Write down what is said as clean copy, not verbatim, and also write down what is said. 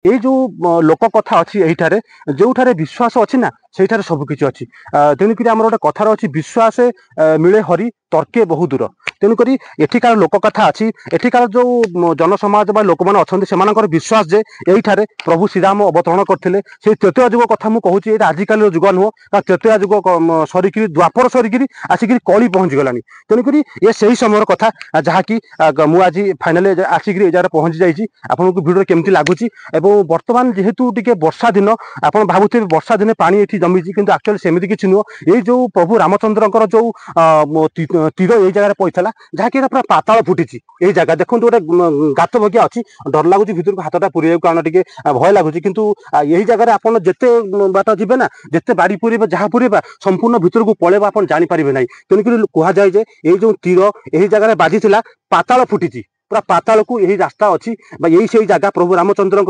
এই जो लोक कथा अच्छी यहीठारे जो विश्वास अच्छी ना से सबकिछ अच्छी तेणुक आम गोटे कथार अच्छी विश्वास मिले हरि तर्के बहु दूर तेणुक एठिकार लोक कथा अच्छी एठिकार जो जनसमाज लोक मैंने अच्छा से विश्वास जे यहीठारे प्रभु श्रीराम अवतरण करते से तृतीय जुग कथा मुझे कहूँ ये आजिकल जुग नुह तृतीय जुग सरिक द्वापर सरिक आसिक कली पहुँची गलानी तेणुक ये से ही समय कथा जहाँकि मुझे फाइनाल आसिक जगह पहुँची जाइए आपको भिडियो केमती लगुच बर्तमान जेहेतु टी वर्षा दिन आप भावुथे वर्षा दिन पानी ये जमी किंतु एक्चुअली सेमती किसी नुह ये जो प्रभु रामचंद्र जो तीर ये जगह पड़ता जहाँकि पूरा पाताल फुटी ये जगह देखो गोटे गात बगिया अच्छी डर लगुच भर को हाथटा पूरे कारण टे भय लगुच कितु यही जगह आप जिते बाट जी ना जिते बाड़ी पूरे जहाँ पूरे संपूर्ण भर को पलैब आप जानीपारे ना तेणुक कहुए जे ये जो तीर यही जगह बाजी पाताल फुटी पूरा पाताल को यही रास्ता अच्छी यही से जगह प्रभु रामचंद्र